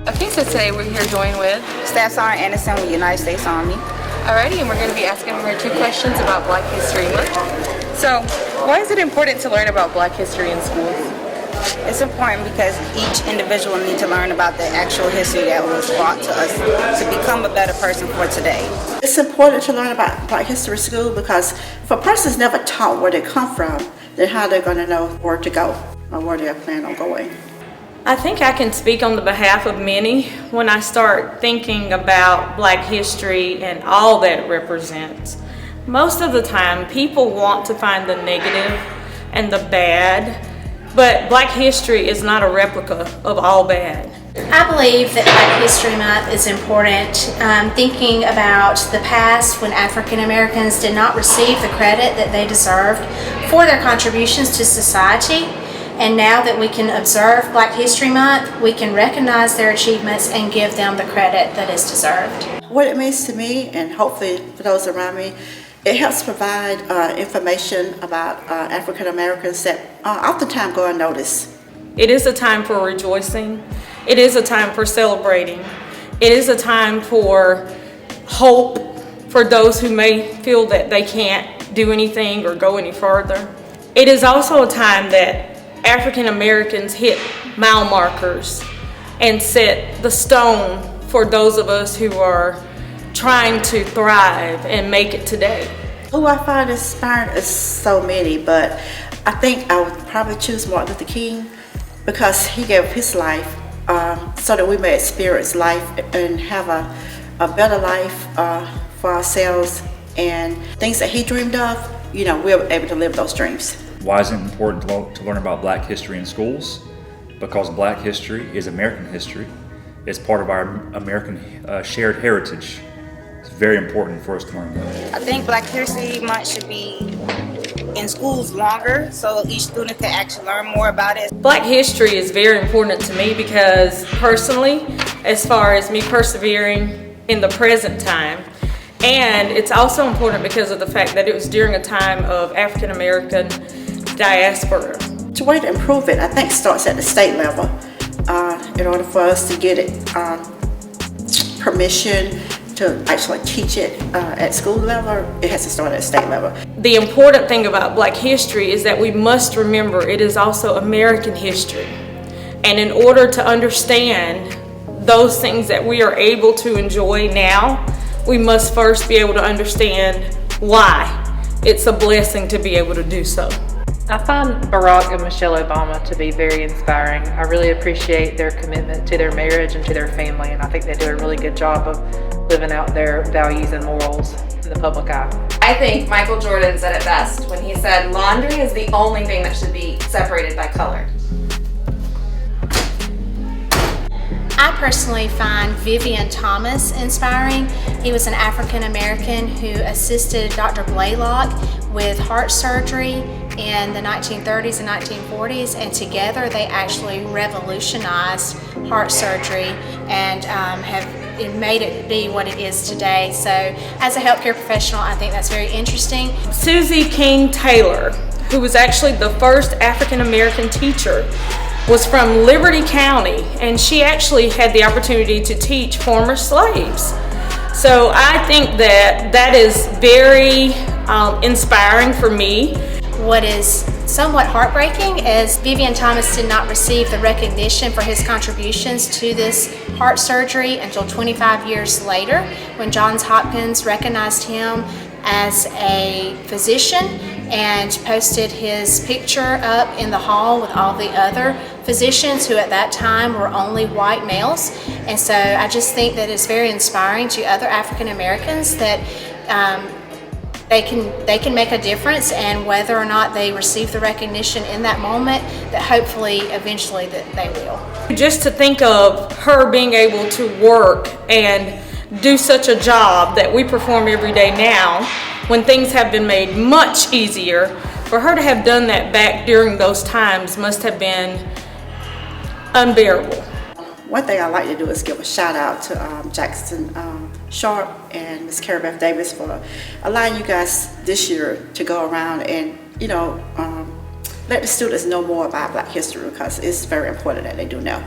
Okay, so today we're here joined with Staff Sergeant Anderson with United States Army. Alrighty, and we're going to be asking her 2 questions about Black History Month. So, why is it important to learn about Black history in schools? It's important because each individual needs to learn about the actual history that was brought to us to become a better person for today. It's important to learn about Black history in school because if a person's never taught where they come from, then how they're going to know where to go or where they plan on going. I think I can speak on the behalf of many when I start thinking about Black history and all that it represents. Most of the time, people want to find the negative and the bad, but Black history is not a replica of all bad. I believe that Black History Month is important, thinking about the past when African Americans did not receive the credit that they deserved for their contributions to society. And now that we can observe Black History Month, we can recognize their achievements and give them the credit that is deserved. What it means to me, and hopefully for those around me, it helps provide information about African Americans that oftentimes go unnoticed. It is a time for rejoicing. It is a time for celebrating. It is a time for hope for those who may feel that they can't do anything or go any further. It is also a time that African Americans hit mile markers and set the stone for those of us who are trying to thrive and make it today. Who I find inspiring is so many, but I think I would probably choose Martin Luther King because he gave his life so that we may experience life and have a better life for ourselves, and things that he dreamed of, we're able to live those dreams. Why is it important to learn about Black history in schools? Because Black history is American history. It's part of our American shared heritage. It's very important for us to learn that. I think Black History Month should be in schools longer so each student can actually learn more about it. Black history is very important to me because personally, as far as me persevering in the present time, and it's also important because of the fact that it was during a time of African American diaspora. The way to improve it, I think, starts at the state level. In order for us to get it permission to actually teach it at school level, it has to start at state level. The important thing about Black history is that we must remember it is also American history. And in order to understand those things that we are able to enjoy now, we must first be able to understand why it's a blessing to be able to do so. I find Barack and Michelle Obama to be very inspiring. I really appreciate their commitment to their marriage and to their family, and I think they do a really good job of living out their values and morals in the public eye. I think Michael Jordan said it best when he said, "Laundry is the only thing that should be separated by color." I personally find Vivian Thomas inspiring. He was an African American who assisted Dr. Blaylock with heart surgery in the 1930s and 1940s, and together they actually revolutionized heart surgery and have made it be what it is today. So as a healthcare professional, I think that's very interesting. Susie King Taylor, who was actually the first African American teacher, was from Liberty County, and she actually had the opportunity to teach former slaves. So I think that is very inspiring for me. What is somewhat heartbreaking is Vivian Thomas did not receive the recognition for his contributions to this heart surgery until 25 years later, when Johns Hopkins recognized him as a physician and posted his picture up in the hall with all the other physicians who at that time were only white males. And so I just think that it's very inspiring to other African Americans that they can make a difference, and whether or not they receive the recognition in that moment, that hopefully eventually that they will. Just to think of her being able to work and do such a job that we perform every day now, when things have been made much easier, for her to have done that back during those times must have been unbearable. One thing I like to do is give a shout out to Jackson Sharp and Ms. Carrie Beth Davis for allowing you guys this year to go around and let the students know more about Black history, because it's very important that they do know.